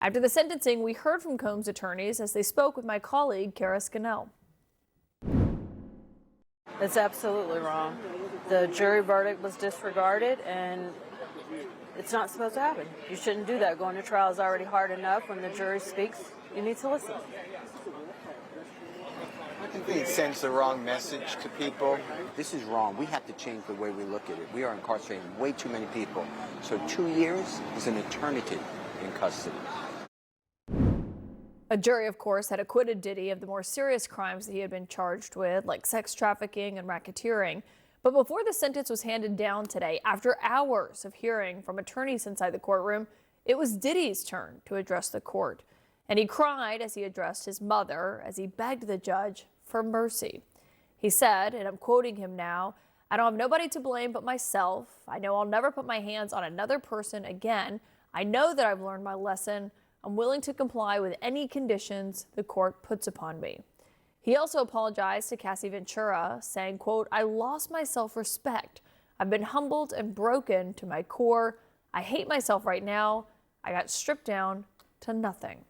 After the sentencing, we heard from Combs' attorneys as they spoke with my colleague, Kara Scannell. It's absolutely wrong. The jury verdict was disregarded, and it's not supposed to happen. You shouldn't do that. Going to trial is already hard enough. When the jury speaks, you need to listen. I think it sends the wrong message to people. This is wrong. We have to change the way we look at it. We are incarcerating way too many people. So 2 years is an eternity in custody. A jury, of course, had acquitted Diddy of the more serious crimes that he had been charged with, like sex trafficking and racketeering. But before the sentence was handed down today, after hours of hearing from attorneys inside the courtroom, it was Diddy's turn to address the court. And he cried as he addressed his mother, as he begged the judge for mercy. He said, and I'm quoting him now, "I don't have nobody to blame but myself. I know I'll never put my hands on another person again. I know that I've learned my lesson. I'm willing to comply with any conditions the court puts upon me." He also apologized to Cassie Ventura, saying, quote, "I lost my self-respect. I've been humbled and broken to my core. I hate myself right now. I got stripped down to nothing."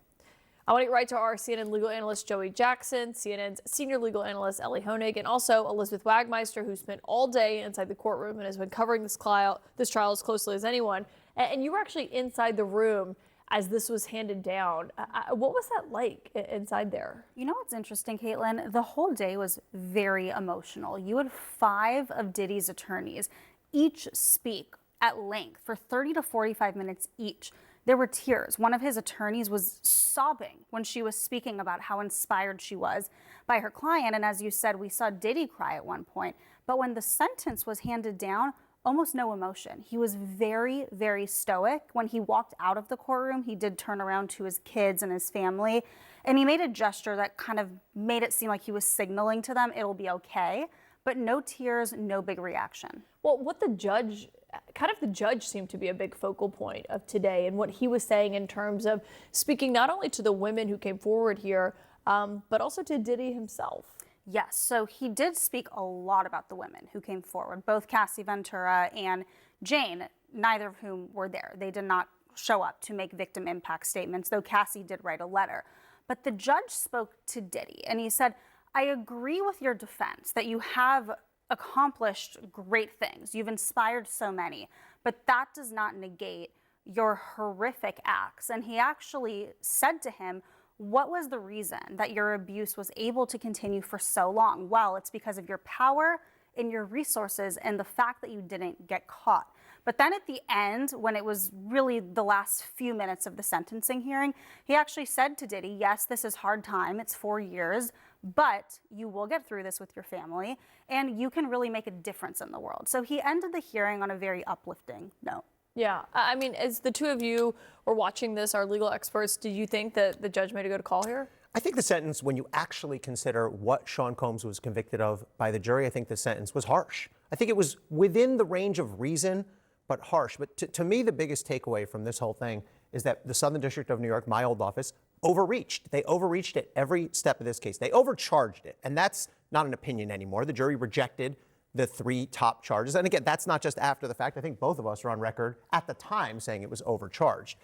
I want to get right to our CNN legal analyst, Joey Jackson, CNN's senior legal analyst, Ellie Honig, and also Elizabeth Wagmeister, who spent all day inside the courtroom and has been covering this trial as closely as anyone. And you were actually inside the room as this was handed down. What was that like inside there? You know what's interesting, Caitlin? The whole day was very emotional. You had 5 of Diddy's attorneys each speak at length for 30 to 45 minutes each. There were tears. One of his attorneys was sobbing when she was speaking about how inspired she was by her client. And as you said, we saw Diddy cry at one point. But when the sentence was handed down, almost no emotion. He was very, very stoic. When he walked out of the courtroom, he did turn around to his kids and his family, and he made a gesture that kind of made it seem like he was signaling to them it'll be okay, but no tears, no big reaction. Well, the judge seemed to be a big focal point of today, and what he was saying in terms of speaking not only to the women who came forward here, but also to Diddy himself. Yes, so he did speak a lot about the women who came forward, both Cassie Ventura and Jane, neither of whom were there. They did not show up to make victim impact statements, though Cassie did write a letter. But the judge spoke to Diddy, and he said, "I agree with your defense that you have accomplished great things. You've inspired so many, but that does not negate your horrific acts." And he actually said to him, "What was the reason that your abuse was able to continue for so long?" Well, it's because of your power and your resources and the fact that you didn't get caught. But then at the end, when it was really the last few minutes of the sentencing hearing, he actually said to Diddy, "Yes, this is hard time. It's 4 years, but you will get through this with your family and you can really make a difference in the world." So he ended the hearing on a very uplifting note. Yeah, I mean, as the two of you were watching this, our legal experts, do you think that the judge made a good call here? I think the sentence, when you actually consider what Sean Combs was convicted of by the jury, I think the sentence was harsh. I think it was within the range of reason, but harsh. But to me, the biggest takeaway from this whole thing is that the Southern District of New York, my old office, overreached. They overreached at every step of this case. They overcharged it, and that's not an opinion anymore. The jury rejected the 3 top charges. And again, that's not just after the fact. I think both of us are on record at the time saying it was overcharged.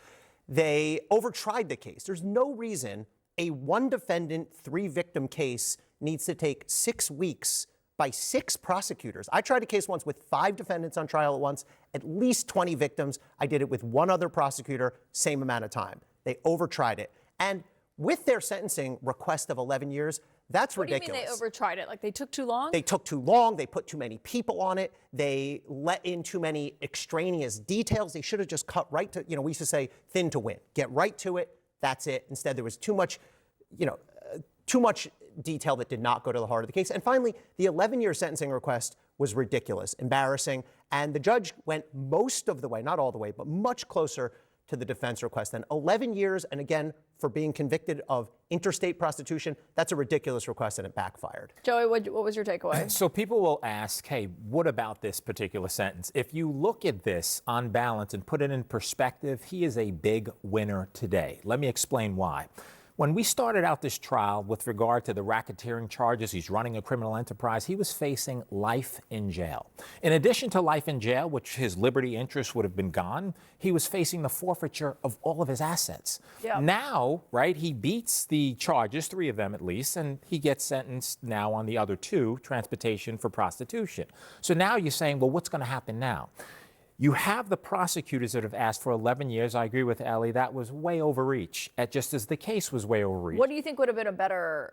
They overtried the case. There's no reason a 1-defendant, 3-victim case needs to take 6 weeks by 6 prosecutors. I tried a case once with 5 defendants on trial at once, at least 20 victims. I did it with 1 other prosecutor, same amount of time. They overtried it. And with their sentencing request of 11 years, that's ridiculous. What do you mean they overtried it? Like they took too long? They took too long. They put too many people on it. They let in too many extraneous details. They should have just cut right to, we used to say thin to win. Get right to it. That's it. Instead, there was too much detail that did not go to the heart of the case. And finally, the 11-year sentencing request was ridiculous, embarrassing. And the judge went most of the way, not all the way, but much closer to the defense request. Then 11 years, and again, for being convicted of interstate prostitution, that's a ridiculous request, and it backfired. Joey, what was your takeaway? So people will ask, hey, what about this particular sentence? If you look at this on balance and put it in perspective, he is a big winner today. Let me explain why. When we started out this trial with regard to the racketeering charges, he's running a criminal enterprise, he was facing life in jail. In addition to life in jail, which his liberty interest would have been gone, he was facing the forfeiture of all of his assets. Yep. Now, right, he beats the charges, 3 of them at least, and he gets sentenced now on the other 2, transportation for prostitution. So now you're saying, well, what's going to happen now? You have the prosecutors that have asked for 11 years. I agree with Ellie. That was way overreach, just as the case was way overreach. What do you think would have been a better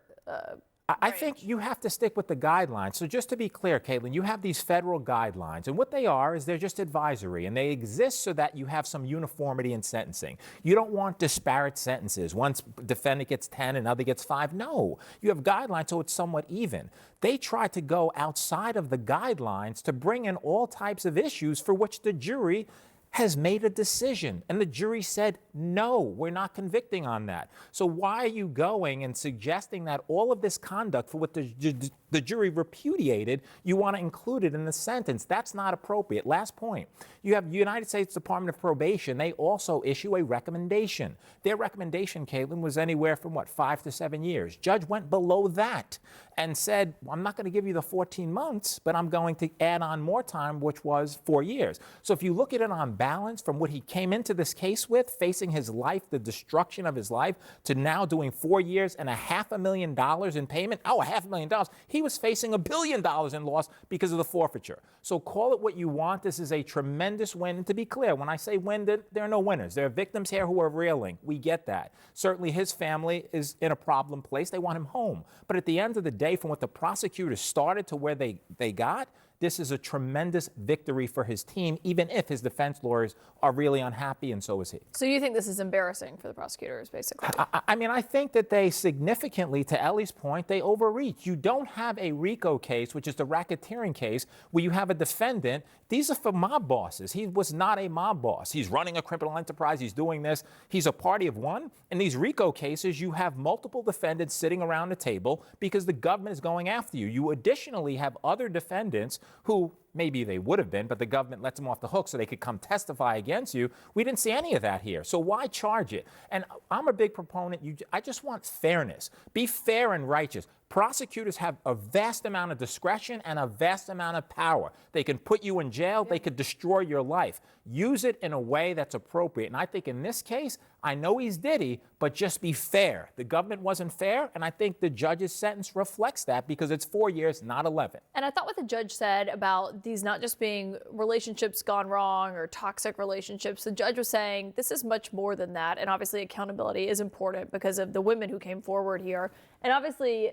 I think you have to stick with the guidelines. So just to be clear, Caitlin, you have these federal guidelines, and what they are is they're just advisory, and they exist so that you have some uniformity in sentencing. You don't want disparate sentences. One defendant gets 10, another gets 5. No, you have guidelines so it's somewhat even. They try to go outside of the guidelines to bring in all types of issues for which the jury has made a decision, and the jury said, no, we're not convicting on that. So why are you going and suggesting that all of this conduct for what the jury repudiated, you want to include it in the sentence? That's not appropriate. Last point, you have United States Department of Probation. They also issue a recommendation. Their recommendation, Caitlin, was anywhere from, 5 to 7 years. Judge went below that and said, well, I'm not going to give you the 14 months, but I'm going to add on more time, which was 4 years. So if you look at it on balance from what he came into this case with, facing his life, the destruction of his life, to now doing 4 years and $500,000 in payment. Oh, $500,000. He was facing $1 billion in loss because of the forfeiture. So call it what you want. This is a tremendous win. And to be clear, when I say win, there are no winners. There are victims here who are reeling. We get that. Certainly his family is in a problem place. They want him home. But at the end of the day, from what the prosecutors started to where they got, this is a tremendous victory for his team, even if his defense lawyers are really unhappy, and so is he. So you think this is embarrassing for the prosecutors, basically? I mean, I think that they significantly, to Ellie's point, they overreach. You don't have a RICO case, which is the racketeering case, where you have a defendant. These are for mob bosses. He was not a mob boss. He's running a criminal enterprise. He's doing this. He's a party of one. In these RICO cases, you have multiple defendants sitting around the table because the government is going after you. You additionally have other defendants who maybe they would have been, but the government lets them off the hook so they could come testify against you. We didn't see any of that here. So why charge it? And I'm a big proponent. I just want fairness. Be fair and righteous. Prosecutors have a vast amount of discretion and a vast amount of power. They can put you in jail. They could destroy your life. Use it in a way that's appropriate. And I think in this case, I know he's Diddy, but just be fair. The government wasn't fair, and I think the judge's sentence reflects that because it's 4 years, not 11. And I thought what the judge said about these not just being relationships gone wrong or toxic relationships, the judge was saying this is much more than that. And obviously accountability is important because of the women who came forward here. And obviously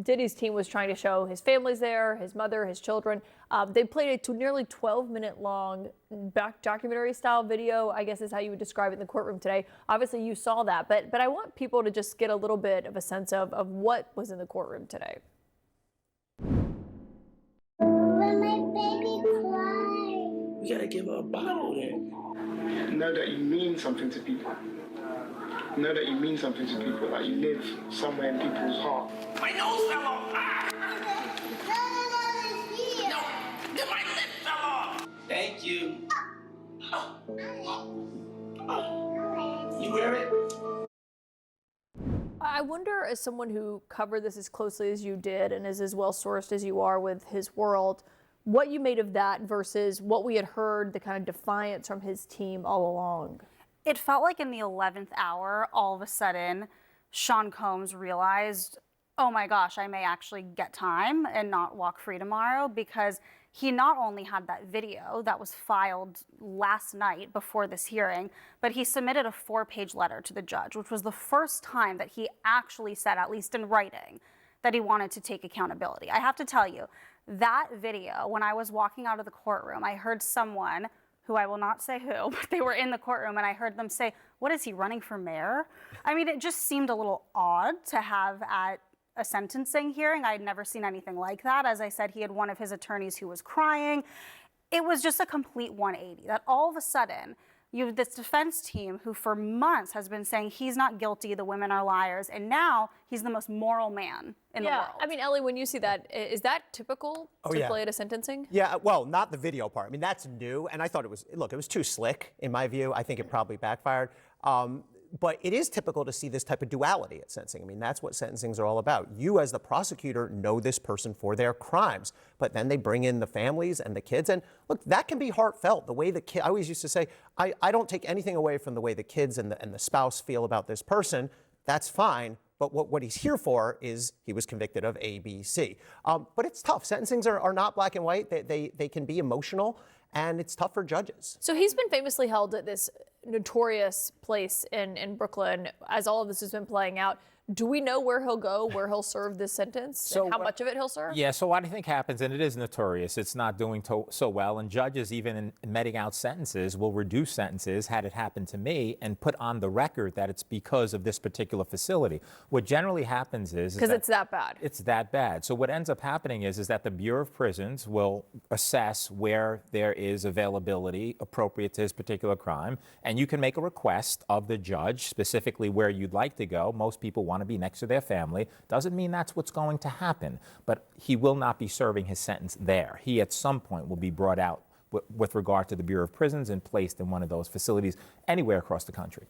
Diddy's team was trying to show his family's there, his mother, his children. They played a nearly 12-minute long documentary style video, I guess is how you would describe it in the courtroom today. Obviously you saw that, but I want people to just get a little bit of a sense of what was in the courtroom today. When my baby cries. You gotta give her a bottle then. Know that you mean something to people. Know that you mean something to people, like you live somewhere in people's heart. My nose fell off! Ah! No, then my lip fell off! Thank you. You hear it? I wonder, as someone who covered this as closely as you did and is as well sourced as you are with his world, what you made of that versus what we had heard, the kind of defiance from his team all along. It felt like in the 11th hour, all of a sudden, Sean Combs realized, oh my gosh, I may actually get time and not walk free tomorrow, because he not only had that video that was filed last night before this hearing, but he submitted a 4-page letter to the judge, which was the first time that he actually said, at least in writing, that he wanted to take accountability. I have to tell you, that video, when I was walking out of the courtroom, I heard someone, who I will not say who, but they were in the courtroom, and I heard them say, what is he, running for mayor? I mean, it just seemed a little odd to have at a sentencing hearing. I had never seen anything like that. As I said, he had one of his attorneys who was crying. It was just a complete 180, that all of a sudden, you have this defense team who for months has been saying he's not guilty, the women are liars, and now he's the most moral man in the world. I mean, Ellie, when you see that, is that typical to play at a sentencing? Yeah, well, not the video part. I mean, that's new, and I thought it was, look, it was too slick, in my view. I think it probably backfired. But it is typical to see this type of duality at sentencing. I mean, that's what sentencings are all about. You, as the prosecutor, know this person for their crimes, but then they bring in the families and the kids. And look, that can be heartfelt. The way the kid, I always used to say, I don't take anything away from the way the kids and the spouse feel about this person. That's fine. But what he's here for is he was convicted of A, B, C. But it's tough. Sentencings are not black and white. They can be emotional, and it's tough for judges. So he's been famously held at this notorious place in Brooklyn as all of this has been playing out. Do we know where he'll go, where he'll serve this sentence, and how much of it he'll serve? Yeah, so what I think happens, and it is notorious, it's not doing so well, and judges, even in meting out sentences, will reduce sentences, had it happened to me, and put on the record that it's because of this particular facility. What generally happens is because it's that bad. It's that bad. So what ends up happening is that the Bureau of Prisons will assess where there is availability appropriate to his particular crime, and you can make a request of the judge, specifically where you'd like to go. Most people want to be next to their family. Doesn't mean that's what's going to happen, but he will not be serving his sentence there. He at some point will be brought out with regard to the Bureau of Prisons and placed in one of those facilities anywhere across the country.